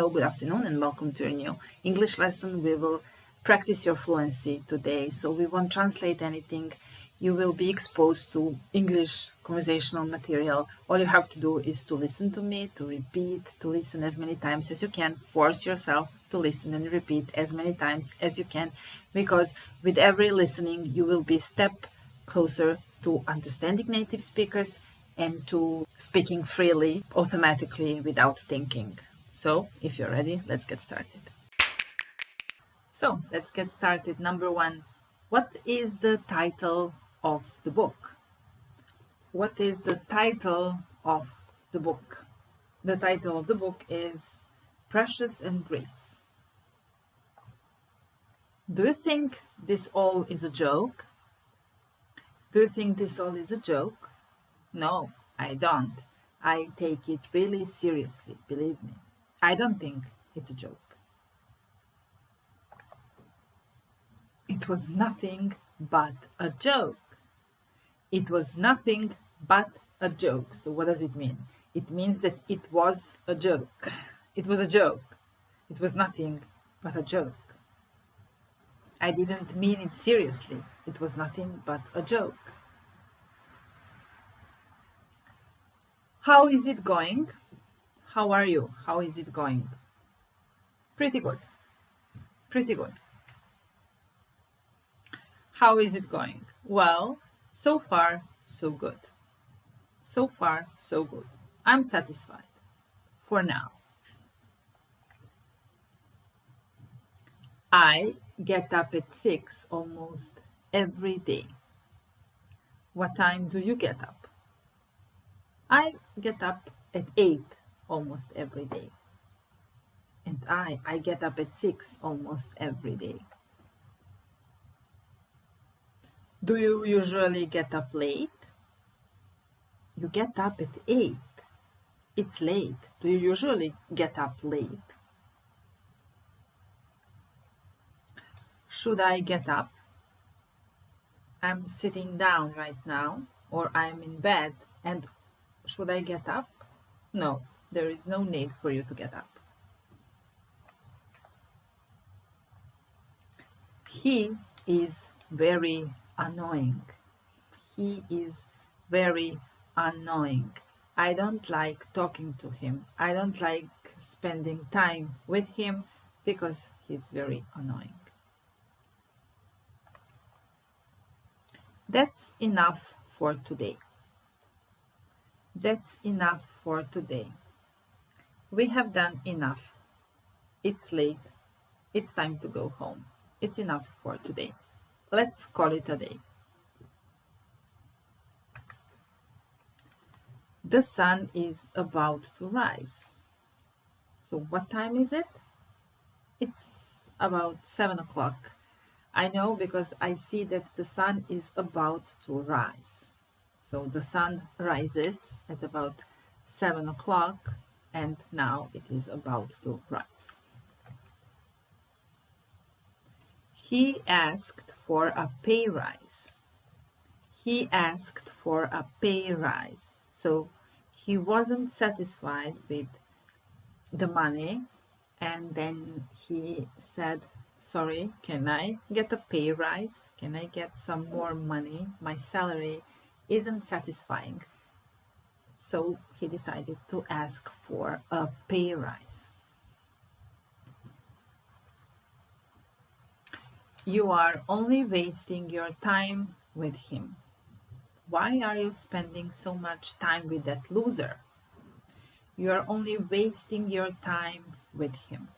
Hello, good afternoon, and welcome to a new English lesson. We will practice your fluency today. So we won't translate anything. You will be exposed to English conversational material. All you have to do is to listen to me, to repeat, to listen as many times as you can. Force yourself to listen and repeat as many times as you can, because with every listening, you will be a step closer to understanding native speakers and to speaking freely, automatically, without thinking. So, if you're ready, let's get started. So, let's get started. Number one, what is the title of the book? What is the title of the book? The title of the book is Precious and Grace. Do you think this all is a joke? Do you think this all is a joke? No, I don't. I take it really seriously, believe me. I don't think it's a joke. It was nothing but a joke. It was nothing but a joke. So what does it mean? It means that it was a joke. It was a joke. It was nothing but a joke. I didn't mean it seriously. It was nothing but a joke. How is it going? How are you? How is it going? Pretty good. Pretty good. How is it going? Well, so far, so good. So far, so good. I'm satisfied. For now. I get up at 6 almost every day. What time do you get up? I get up at 8 almost every day. And I get up at 6 almost every day. Do you usually get up late? You get up at 8. It's late. Do you usually get up late? Should I get up? I'm sitting down right now, or I'm in bed, and should I get up? No, there is no need for you to get up. He is very annoying. He is very annoying. I don't like talking to him. I don't like spending time with him because he's very annoying. That's enough for today. That's enough for today. We have done enough. It's late. It's time to go home. It's enough for today. Let's call it a day. The sun is about to rise. So what time is it? It's about 7 o'clock. I know because I see that the sun is about to rise. So the sun rises at about 7 o'clock, and now it is about to rise. He asked for a pay rise. He asked for a pay rise. So he wasn't satisfied with the money, and then he said, sorry, can I get a pay rise? Can I get some more money? My salary isn't satisfying. So he decided to ask for a pay rise. You are only wasting your time with him. Why are you spending so much time with that loser? You are only wasting your time with him.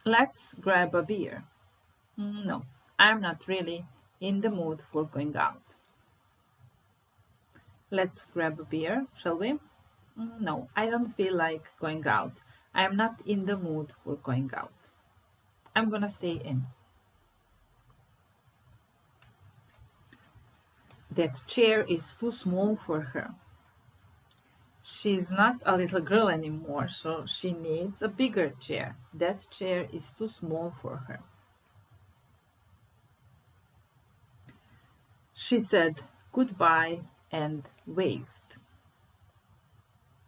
Let's grab a beer. No, I'm not really in the mood for going out. Let's grab a beer, shall we? No, I don't feel like going out. I am not in the mood for going out. I'm gonna stay in. That chair is too small for her. She's not a little girl anymore, so she needs a bigger chair. That chair is too small for her. She said goodbye and waved.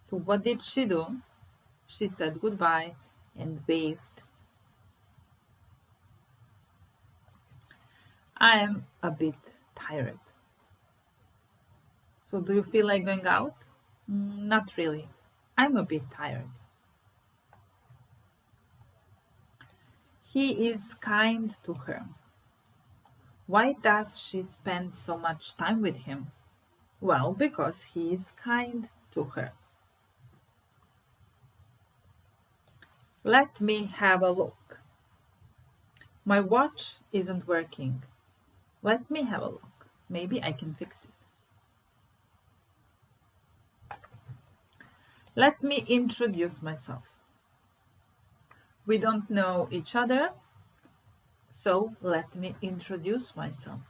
So what did she do? She said goodbye and waved. I am a bit tired. So do you feel like going out? Not really. I'm a bit tired. He is kind to her. Why does she spend so much time with him? Well, because he is kind to her. Let me have a look. My watch isn't working. Let me have a look. Maybe I can fix it. Let me introduce myself. We don't know each other, so let me introduce myself.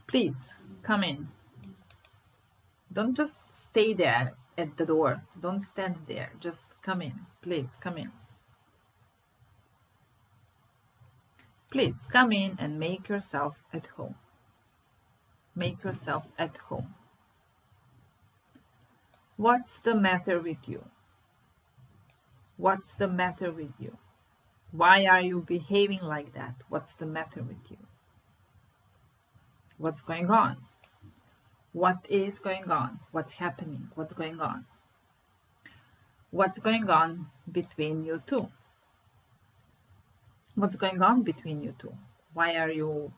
Please, come in. Don't just stay there at the door. Don't stand there. Just come in. Please, come in. Please, come in and make yourself at home. Make yourself at home. What's the matter with you? What's the matter with you? Why are you behaving like that? What's the matter with you? What's going on? What is going on? What's happening? What's going on? What's going on between you two? What's going on between you two? Why are you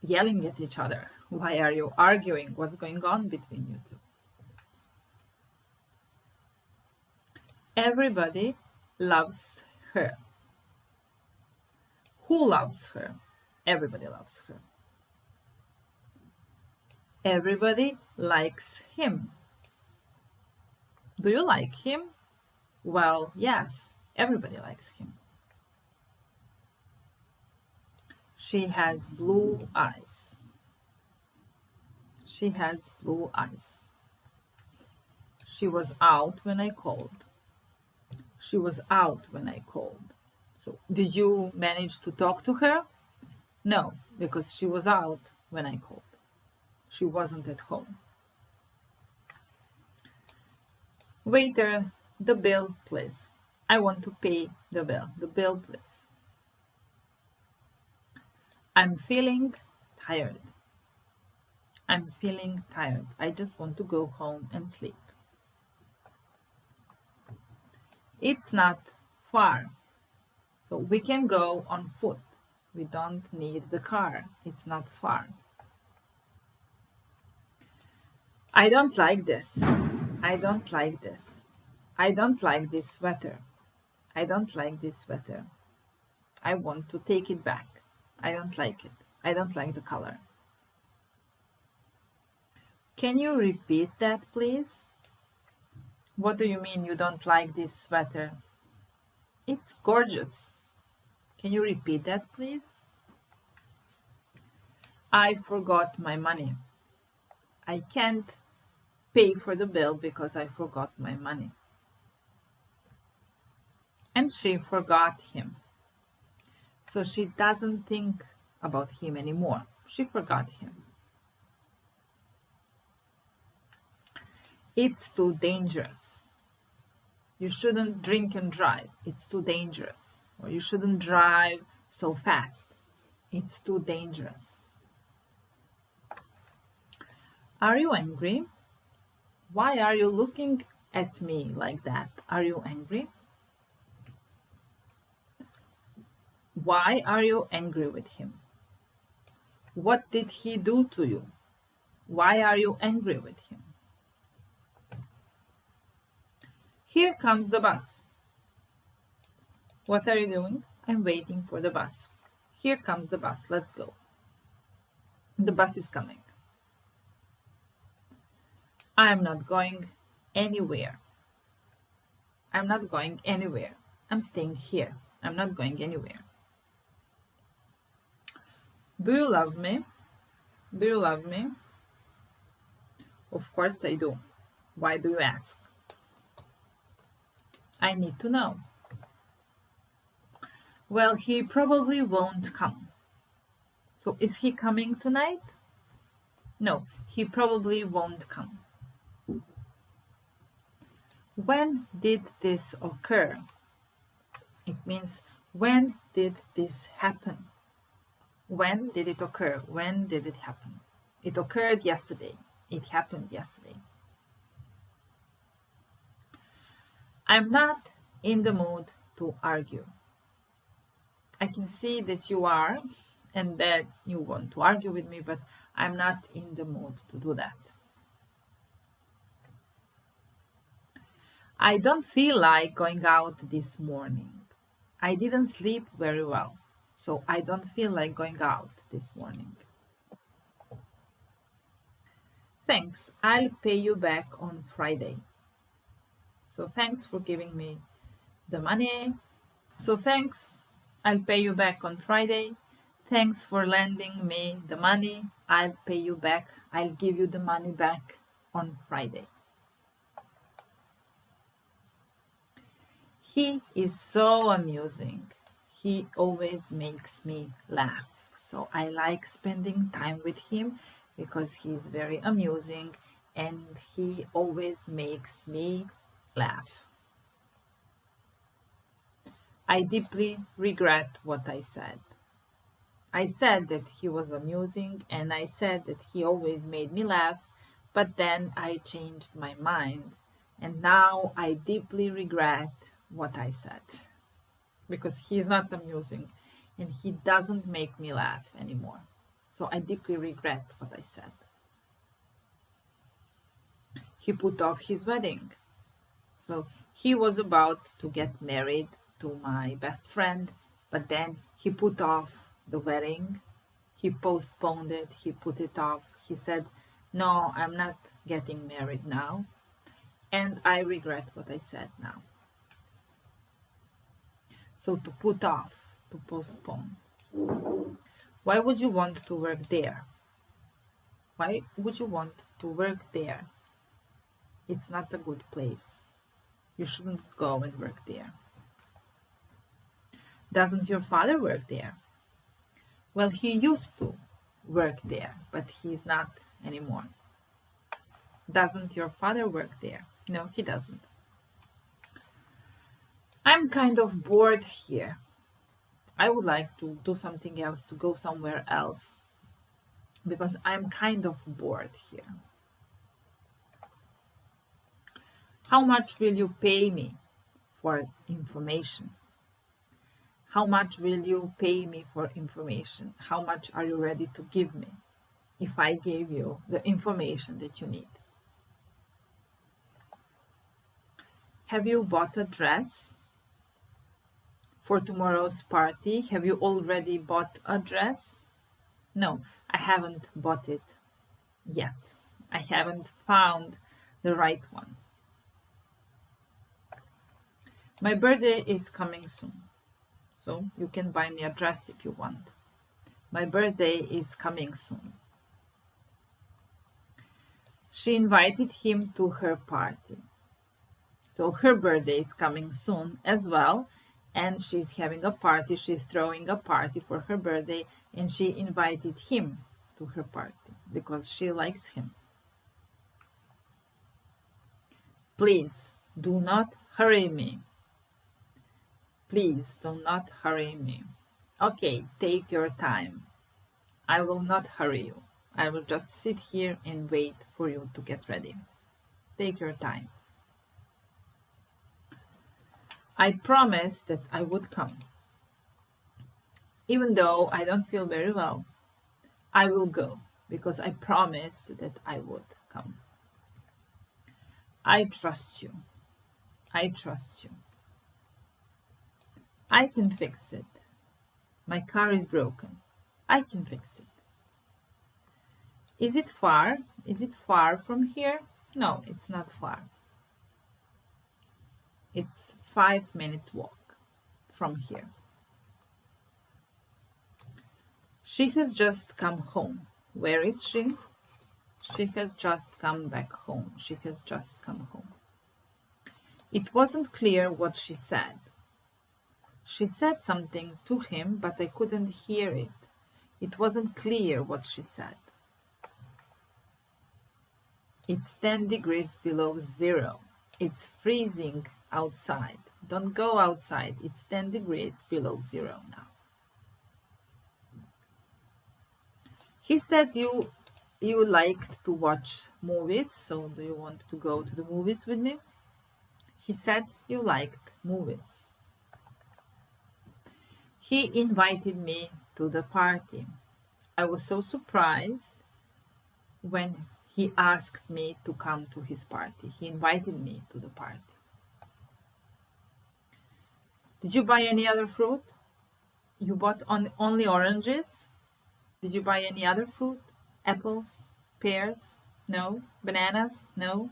yelling at each other? Why are you arguing? What's going on between you two? Everybody loves her. Who loves her? Everybody loves her. Everybody likes him. Do you like him? Well, yes, everybody likes him. She has blue eyes. She has blue eyes. She was out when I called. She was out when I called. So, did you manage to talk to her? No, because she was out when I called. She wasn't at home. Waiter, the bill, please. I want to pay the bill. The bill, please. I'm feeling tired. I'm feeling tired. I just want to go home and sleep. It's not far, so we can go on foot. We don't need the car. It's not far. I don't like this. I don't like this. I don't like this sweater. I don't like this sweater. I want to take it back. I don't like it. I don't like the color. Can you repeat that, please? What do you mean you don't like this sweater? It's gorgeous. Can you repeat that, please? I forgot my money. I can't pay for the bill because I forgot my money. And she forgot him. So she doesn't think about him anymore. She forgot him. It's too dangerous. You shouldn't drink and drive. It's too dangerous. Or you shouldn't drive so fast. It's too dangerous. Are you angry? Why are you looking at me like that? Are you angry? Why are you angry with him? What did he do to you? Why are you angry with him? Here comes the bus. What are you doing? I'm waiting for the bus. Here comes the bus. Let's go. The bus is coming. I'm not going anywhere. I'm not going anywhere. I'm staying here. I'm not going anywhere. Do you love me? Do you love me? Of course I do. Why do you ask? I need to know. Well, he probably won't come. So is he coming tonight? No, he probably won't come. When did this occur? It means when did this happen? When did it occur? When did it happen? It occurred yesterday. It happened yesterday. I'm not in the mood to argue. I can see that you are and that you want to argue with me, but I'm not in the mood to do that. I don't feel like going out this morning. I didn't sleep very well, so I don't feel like going out this morning. Thanks, I'll pay you back on Friday. So thanks for giving me the money. So thanks, I'll pay you back on Friday. Thanks for lending me the money. I'll pay you back. I'll give you the money back on Friday. He is so amusing. He always makes me laugh. So I like spending time with him because he's very amusing and he always makes me laugh. I deeply regret what I said. I said that he was amusing and I said that he always made me laugh, but then I changed my mind and now I deeply regret what I said because he's not amusing and he doesn't make me laugh anymore. So I deeply regret what I said. He put off his wedding. So he was about to get married to my best friend, but then he put off the wedding. He postponed it, he put it off. He said, "No, I'm not getting married now." And I regret what I said now. So to put off, to postpone. Why would you want to work there? Why would you want to work there? It's not a good place. You shouldn't go and work there. Doesn't your father work there? Well, he used to work there, but he's not anymore. Doesn't your father work there? No, he doesn't. I'm kind of bored here. I would like to do something else, to go somewhere else, because I'm kind of bored here. How much will you pay me for information? How much will you pay me for information? How much are you ready to give me if I gave you the information that you need? Have you bought a dress for tomorrow's party? Have you already bought a dress? No, I haven't bought it yet. I haven't found the right one. My birthday is coming soon, so you can buy me a dress if you want. My birthday is coming soon. She invited him to her party. So her birthday is coming soon as well, and she's having a party. She's throwing a party for her birthday, and she invited him to her party because she likes him. Please do not hurry me. Please do not hurry me. Okay, take your time. I will not hurry you. I will just sit here and wait for you to get ready. Take your time. I promised that I would come. Even though I don't feel very well, I will go because I promised that I would come. I trust you. I trust you. I can fix it. My car is broken. I can fix it. Is it far? Is it far from here? No, it's not far. It's 5-minute walk from here. She has just come home. Where is she? She has just come back home. She has just come home. It wasn't clear what she said. She said something to him, but I couldn't hear it. It wasn't clear what she said. It's 10 degrees below zero. It's freezing outside. Don't go outside. It's 10 degrees below zero now. He said you liked to watch movies, so do you want to go to the movies with me? He said you liked movies. He invited me to the party. I was so surprised when he asked me to come to his party. He invited me to the party. Did you buy any other fruit? You bought only oranges? Did you buy any other fruit? Apples? Pears? No. Bananas? No.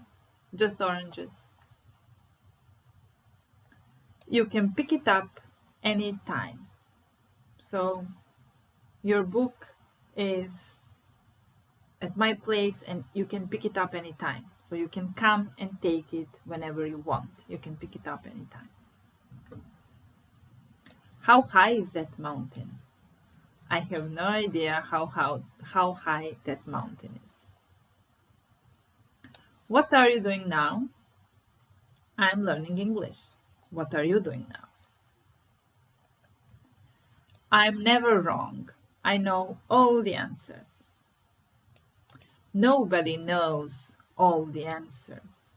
Just oranges. You can pick it up anytime. So your book is at my place and you can pick it up anytime. So you can come and take it whenever you want. You can pick it up anytime. How high is that mountain? I have no idea how high that mountain is. What are you doing now? I'm learning English. What are you doing now? I'm never wrong. I know all the answers. Nobody knows all the answers.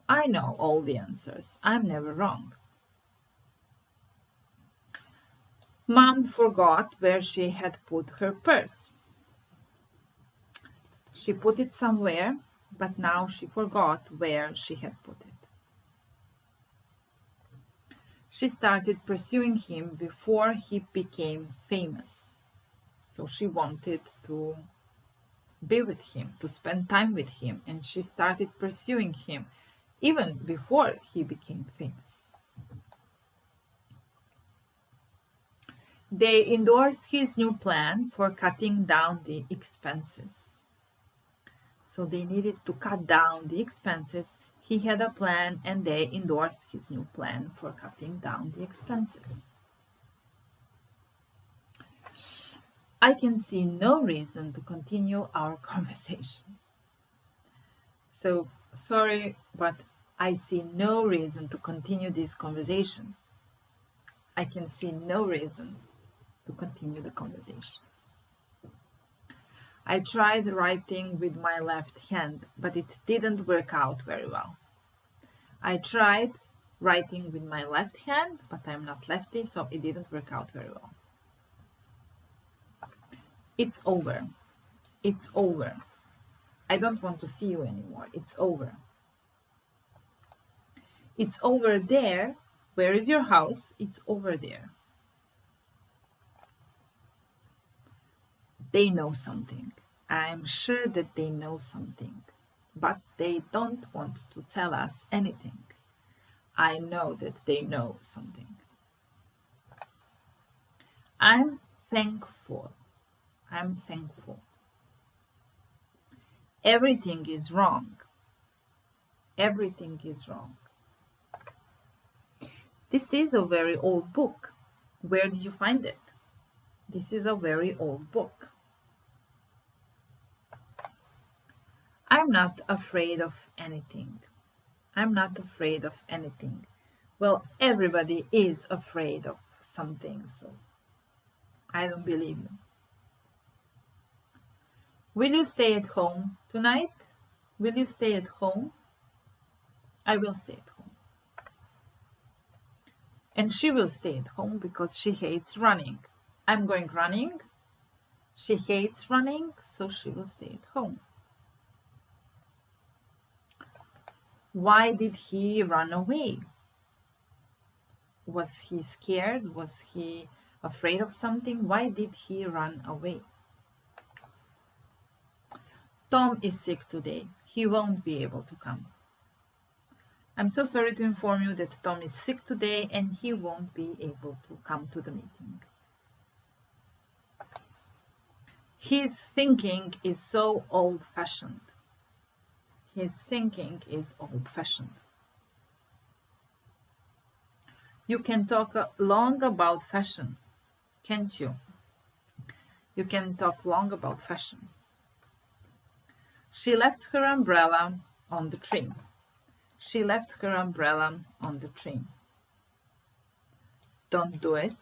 I know all the answers. I'm never wrong. Mom forgot where she had put her purse. She put it somewhere, but now she forgot where she had put it. She started pursuing him before he became famous. So she wanted to be with him, to spend time with him, and she started pursuing him even before he became famous. They endorsed his new plan for cutting down the expenses. So they needed to cut down the expenses. He had a plan and they endorsed his new plan for cutting down the expenses. I can see no reason to continue our conversation. So, sorry, but I see no reason to continue this conversation. I can see no reason to continue the conversation. I tried writing with my left hand, but it didn't work out very well. I tried writing with my left hand, but I'm not lefty, so it didn't work out very well. It's over. It's over. I don't want to see you anymore. It's over. It's over there. Where is your house? It's over there. They know something. I'm sure that they know something, but they don't want to tell us anything. I know that they know something. I'm thankful. I'm thankful. Everything is wrong. Everything is wrong. This is a very old book. Where did you find it? This is a very old book. I'm not afraid of anything. I'm not afraid of anything. Well, everybody is afraid of something, so I don't believe you. Will you stay at home tonight? Will you stay at home? I will stay at home. And she will stay at home because she hates running. I'm going running. She hates running, so she will stay at home. Why did he run away? Was he scared? Was he afraid of something? Why did he run away? Tom is sick today. He won't be able to come. I'm so sorry to inform you that Tom is sick today and he won't be able to come to the meeting. His thinking is so old-fashioned. His thinking is old-fashioned. You can talk long about fashion, can't you? You can talk long about fashion. She left her umbrella on the tree. She left her umbrella on the train. Don't do it.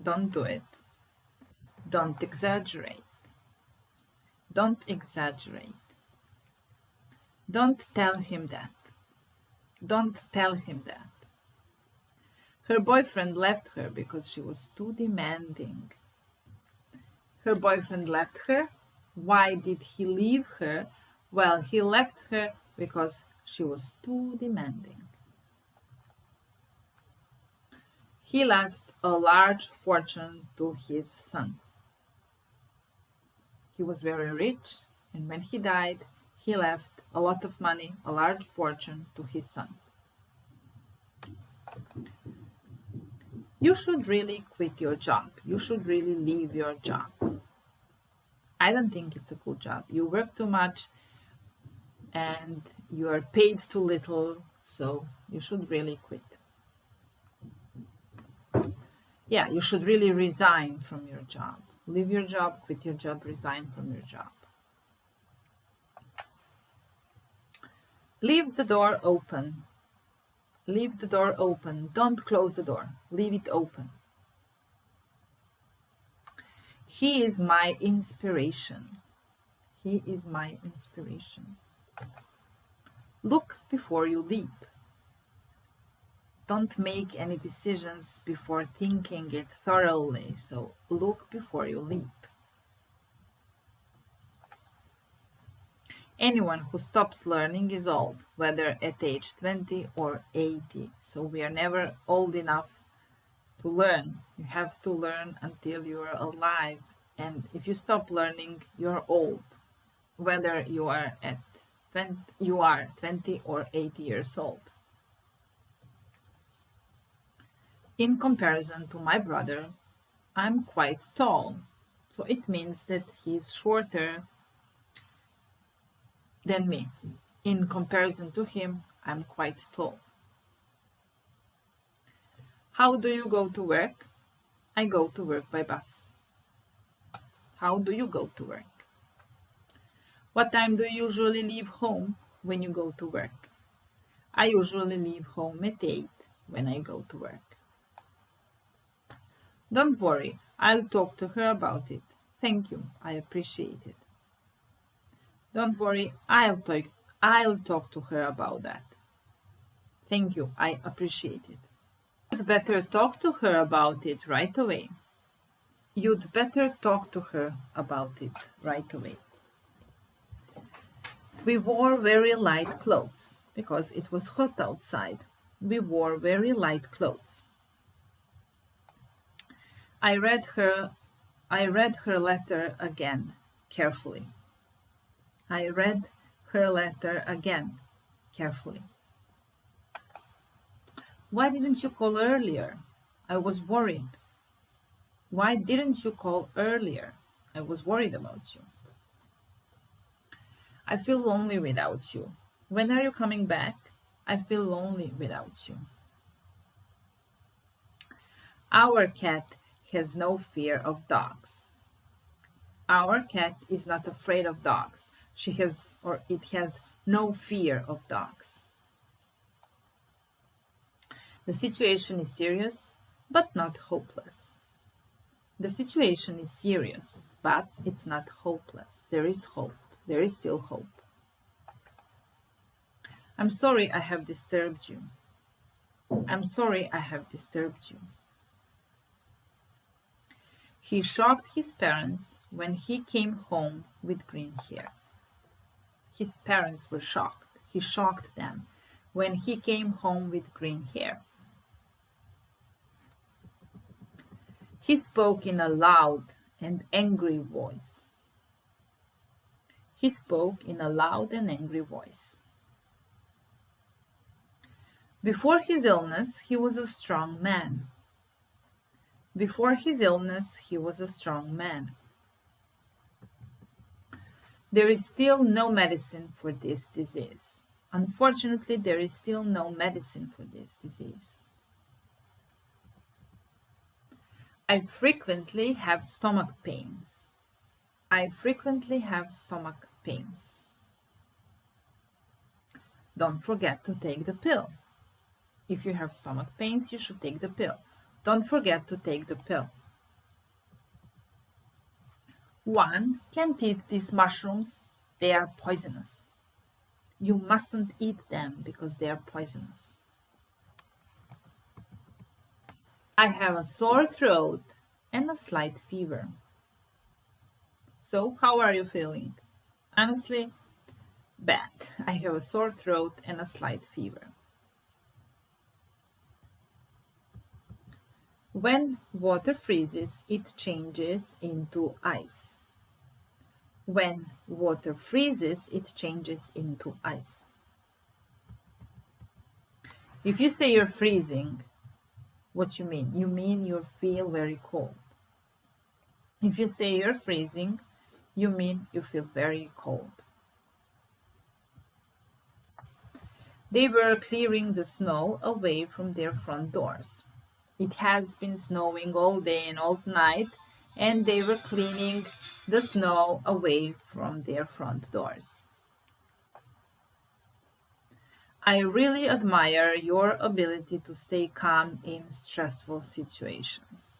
Don't do it. Don't exaggerate. Don't exaggerate. Don't tell him that. Don't tell him that. Her boyfriend left her because she was too demanding. Her boyfriend left her. Why did he leave her? Well, he left her because she was too demanding. He left a large fortune to his son. He was very rich, and when he died, he left a lot of money, a large fortune to his son. You should really quit your job. You should really leave your job. I don't think it's a good job. You work too much and you are paid too little, so you should really quit. Yeah, you should really resign from your job. Leave your job, quit your job, resign from your job. Leave the door open. Leave the door open. Don't close the door. Leave it open. He is my inspiration. He is my inspiration. Look before you leap. Don't make any decisions before thinking it thoroughly, so look before you leap. Anyone who stops learning is old, whether at age 20 or 80, so we are never old enough to learn. You have to learn until you are alive, and if you stop learning, you're old, whether you are 20 or 80 years old. In comparison to my brother, I'm quite tall, so it means that he's shorter than me. In comparison to him, I'm quite tall. How do you go to work? I go to work by bus. How do you go to work? What time do you usually leave home when you go to work? I usually leave home at 8 when I go to work. Don't worry, I'll talk to her about it. Thank you, I appreciate it. Don't worry, I'll talk to her about that. Thank you, I appreciate it. You'd better talk to her about it right away. You'd better talk to her about it right away. We wore very light clothes because it was hot outside. We wore very light clothes. I read her letter again carefully. I read her letter again carefully. Why didn't you call earlier? I was worried. Why didn't you call earlier? I was worried about you. I feel lonely without you. When are you coming back? I feel lonely without you. Our cat has no fear of dogs. Our cat is not afraid of dogs. It has no fear of dogs. The situation is serious, but not hopeless. The situation is serious, but it's not hopeless. There is hope. There is still hope. I'm sorry I have disturbed you. I'm sorry I have disturbed you. He shocked his parents when he came home with green hair. His parents were shocked. He shocked them when he came home with green hair. He spoke in a loud and angry voice. He spoke in a loud and angry voice. Before his illness, he was a strong man. Before his illness, he was a strong man. There is still no medicine for this disease. Unfortunately, there is still no medicine for this disease. I frequently have stomach pains. I frequently have stomach pains. Don't forget to take the pill. If you have stomach pains, you should take the pill. Don't forget to take the pill. 1. Can't eat these mushrooms. They are poisonous. You mustn't eat them because they are poisonous. I have a sore throat and a slight fever. So, how are you feeling? Honestly, bad. I have a sore throat and a slight fever. When water freezes, it changes into ice. When water freezes, it changes into ice. If you say you're freezing, what you mean? You mean you feel very cold. If you say you're freezing, you mean you feel very cold. They were clearing the snow away from their front doors. It has been snowing all day and all night, and they were cleaning the snow away from their front doors. I really admire your ability to stay calm in stressful situations.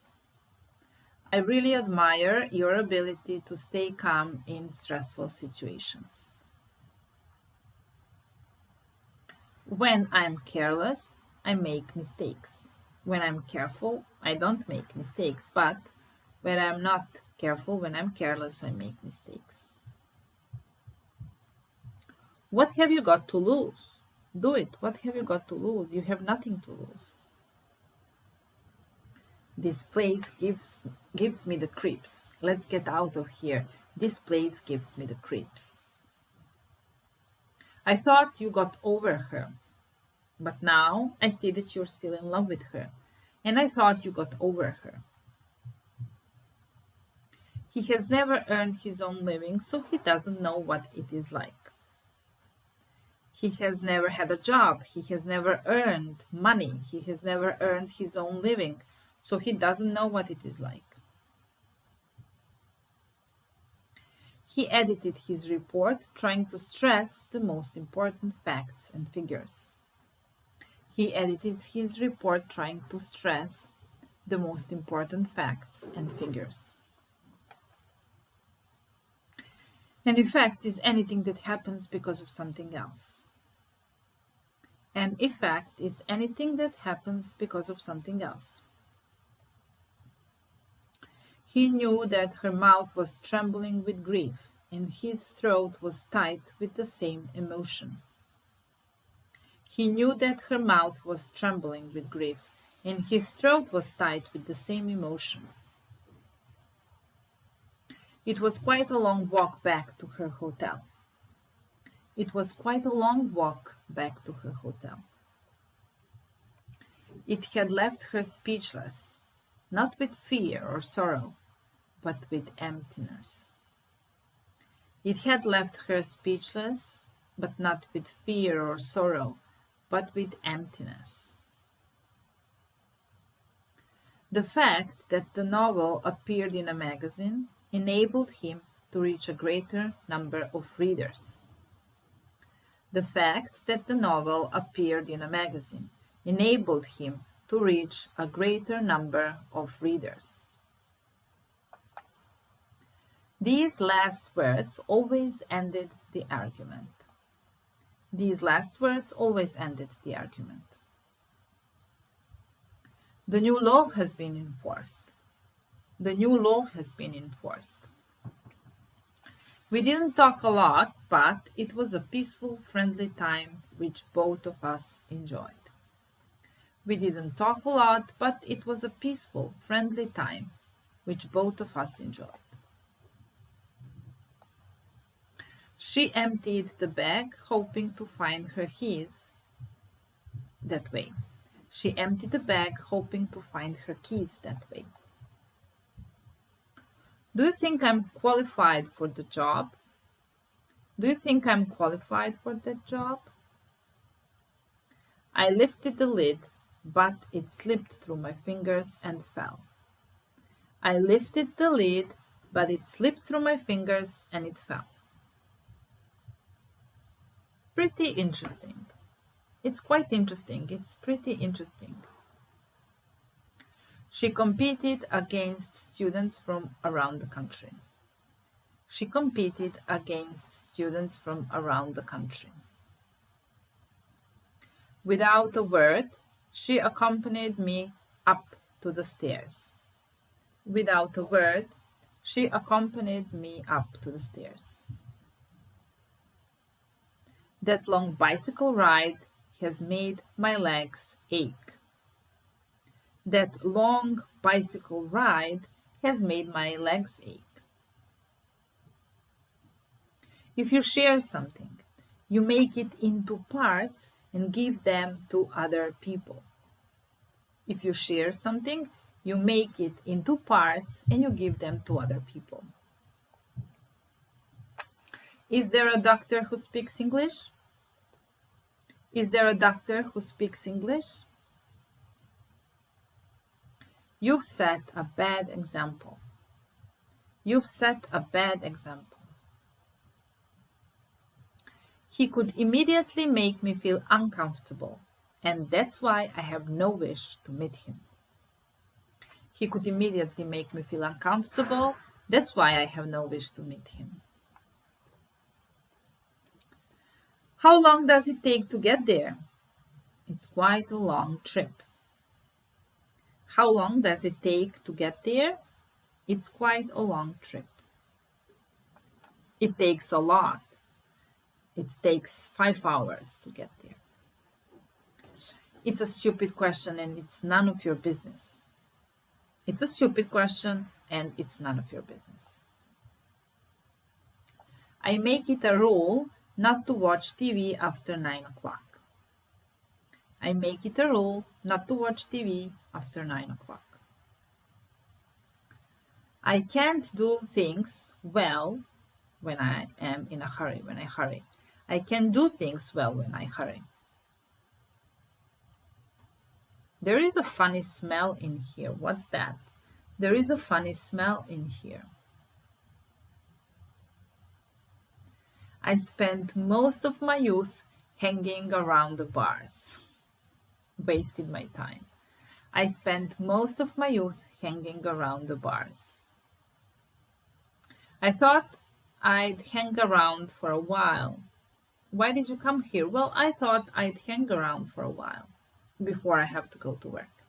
I really admire your ability to stay calm in stressful situations. When I'm careless, I make mistakes. When I'm careful, I don't make mistakes, but when I'm not careful, when I'm careless, I make mistakes. What have you got to lose? Do it. What have you got to lose? You have nothing to lose. This place gives me the creeps. Let's get out of here. This place gives me the creeps. I thought you got over her, but now I see that you're still in love with her, and I thought you got over her. He has never earned his own living, so he doesn't know what it is like. He has never had a job. He has never earned money. He has never earned his own living, so he doesn't know what it is like. He edited his report, trying to stress the most important facts and figures. He edited his report, trying to stress the most important facts and figures. An effect is anything that happens because of something else. An effect is anything that happens because of something else. He knew that her mouth was trembling with grief, and his throat was tight with the same emotion. He knew that her mouth was trembling with grief, and his throat was tight with the same emotion. It was quite a long walk back to her hotel. It was quite a long walk back to her hotel. It had left her speechless, not with fear or sorrow, but with emptiness. It had left her speechless, but not with fear or sorrow, but with emptiness. The fact that the novel appeared in a magazine enabled him to reach a greater number of readers. The fact that the novel appeared in a magazine enabled him to reach a greater number of readers. These last words always ended the argument. These last words always ended the argument. The new law has been enforced. The new law has been enforced. We didn't talk a lot, but it was a peaceful, friendly time which both of us enjoyed. We didn't talk a lot, but it was a peaceful, friendly time which both of us enjoyed. She emptied the bag, hoping to find her keys that way. She emptied the bag, hoping to find her keys that way. Do you think I'm qualified for the job? Do you think I'm qualified for that job? I lifted the lid, but it slipped through my fingers and fell. I lifted the lid, but it slipped through my fingers and it fell. Pretty interesting. It's quite interesting. It's pretty interesting. She competed against students from around the country. She competed against students from around the country. Without a word, she accompanied me up to the stairs. Without a word, she accompanied me up to the stairs. That long bicycle ride has made my legs ache. That long bicycle ride has made my legs ache. If you share something, you make it into parts and give them to other people. If you share something, you make it into parts and you give them to other people. Is there a doctor who speaks English? Is there a doctor who speaks English? You've set a bad example. You've set a bad example. He could immediately make me feel uncomfortable, and that's why I have no wish to meet him. He could immediately make me feel uncomfortable, that's why I have no wish to meet him. How long does it take to get there? It's quite a long trip. How long does it take to get there? It's quite a long trip. It takes a lot. It takes 5 hours to get there. It's a stupid question and it's none of your business. It's a stupid question and it's none of your business. I make it a rule not to watch TV after 9 o'clock. I make it a rule not to watch TV after 9 o'clock. I can't do things well when I am in a hurry, when I hurry. I can do things well when I hurry. There is a funny smell in here. What's that? There is a funny smell in here. I spent most of my youth hanging around the bars. Wasted my time. I spent most of my youth hanging around the bars. I thought I'd hang around for a while. Why did you come here? Well, I thought I'd hang around for a while before I have to go to work.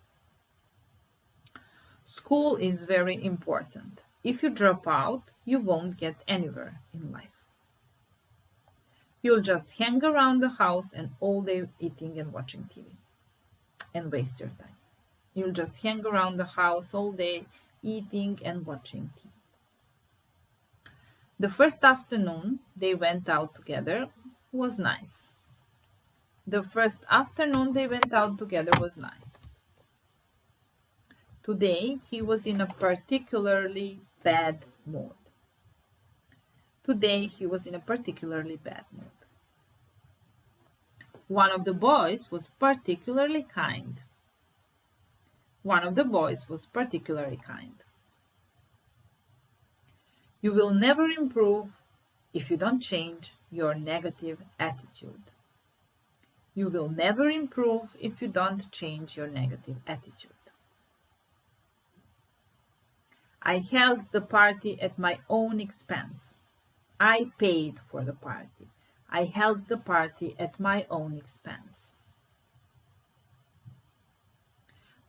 School is very important. If you drop out, you won't get anywhere in life. You'll just hang around the house and all day eating and watching TV and waste your time. You'll just hang around the house all day eating and watching TV. The first afternoon they went out together was nice. The first afternoon they went out together was nice. Today he was in a particularly bad mood. Today he was in a particularly bad mood. One of the boys was particularly kind. One of the boys was particularly kind. You will never improve if you don't change your negative attitude. You will never improve if you don't change your negative attitude. I held the party at my own expense. I paid for the party. I held the party at my own expense.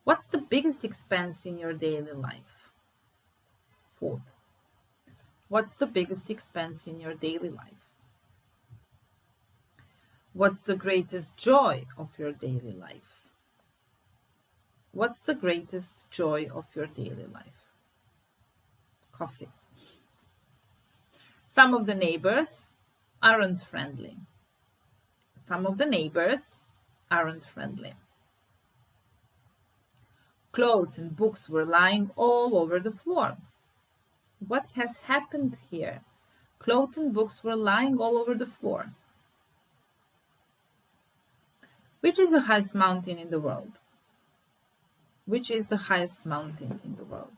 What's the biggest expense in your daily life? Food. What's the biggest expense in your daily life? What's the greatest joy of your daily life? What's the greatest joy of your daily life? Coffee. Some of the neighbors aren't friendly. Some of the neighbors aren't friendly. Clothes and books were lying all over the floor. What has happened here? Clothes and books were lying all over the floor. Which is the highest mountain in the world? Which is the highest mountain in the world?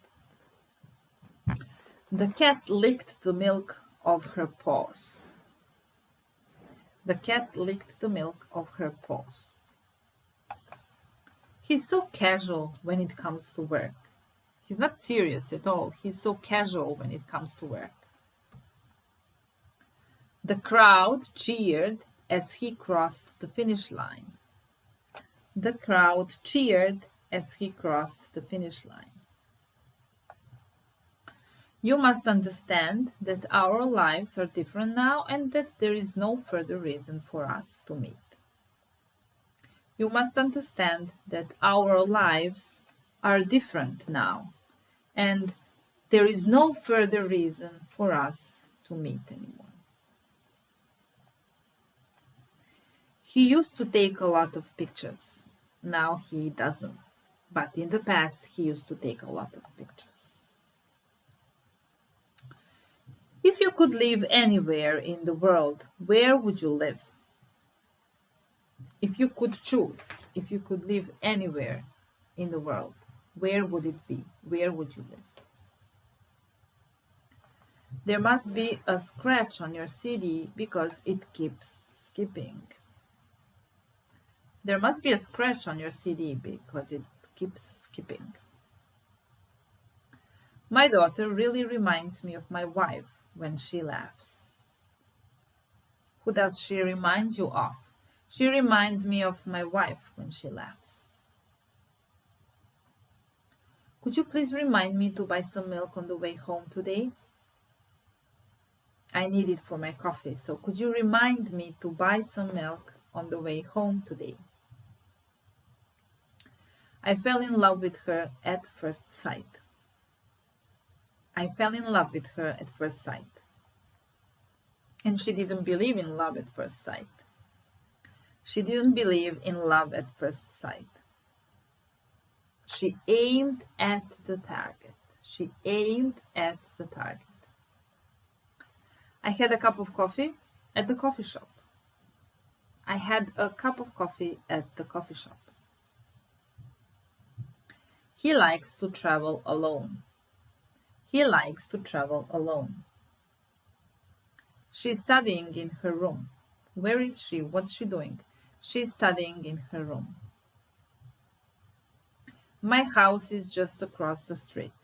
The cat licked the milk of her paws. The cat licked the milk of her paws. He's so casual when it comes to work. He's not serious at all. He's so casual when it comes to work. The crowd cheered as he crossed the finish line. The crowd cheered as he crossed the finish line. You must understand that our lives are different now and that there is no further reason for us to meet. You must understand that our lives are different now and there is no further reason for us to meet anymore. He used to take a lot of pictures. Now he doesn't. But in the past, he used to take a lot of pictures. If you could live anywhere in the world, where would you live? If you could choose, if you could live anywhere in the world, where would it be? Where would you live? There must be a scratch on your CD because it keeps skipping. There must be a scratch on your CD because it keeps skipping. My daughter really reminds me of my wife when she laughs. Who does she remind you of? She reminds me of my wife when she laughs. Could you please remind me to buy some milk on the way home today? I need it for my coffee, so could you remind me to buy some milk on the way home today? I fell in love with her at first sight. I fell in love with her at first sight. And she didn't believe in love at first sight. She didn't believe in love at first sight. She aimed at the target. She aimed at the target. I had a cup of coffee at the coffee shop. I had a cup of coffee at the coffee shop. He likes to travel alone. He likes to travel alone. She's studying in her room. Where is she? What's she doing? She's studying in her room. My house is just across the street.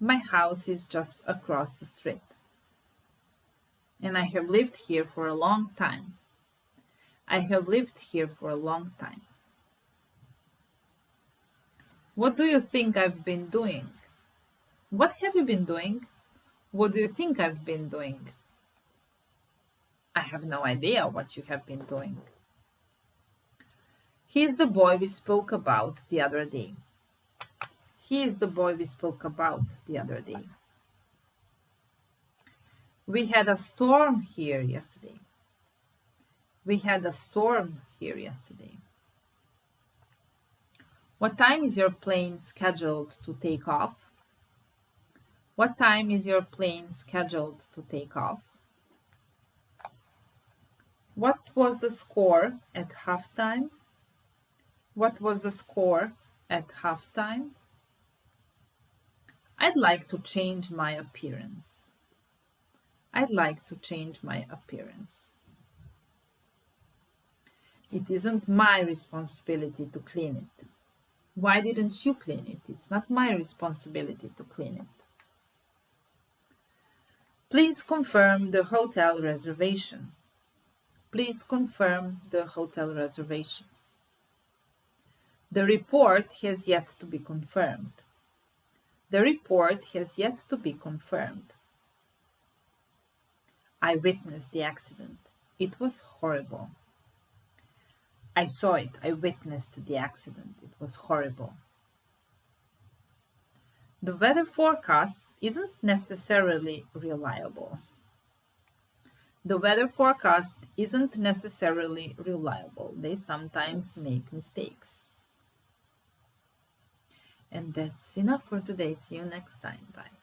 My house is just across the street. And I have lived here for a long time. I have lived here for a long time. What do you think I've been doing? What have you been doing? What do you think I've been doing? I have no idea what you have been doing. He is the boy we spoke about the other day. He is the boy we spoke about the other day. We had a storm here yesterday. We had a storm here yesterday. What time is your plane scheduled to take off? What time is your plane scheduled to take off? What was the score at halftime? What was the score at halftime? I'd like to change my appearance. I'd like to change my appearance. It isn't my responsibility to clean it. Why didn't you clean it? It's not my responsibility to clean it. Please confirm the hotel reservation. Please confirm the hotel reservation. The report has yet to be confirmed. The report has yet to be confirmed. I witnessed the accident. It was horrible. I saw it. I witnessed the accident. It was horrible. The weather forecast isn't necessarily reliable. The weather forecast isn't necessarily reliable. They sometimes make mistakes. And that's enough for today. See you next time. Bye.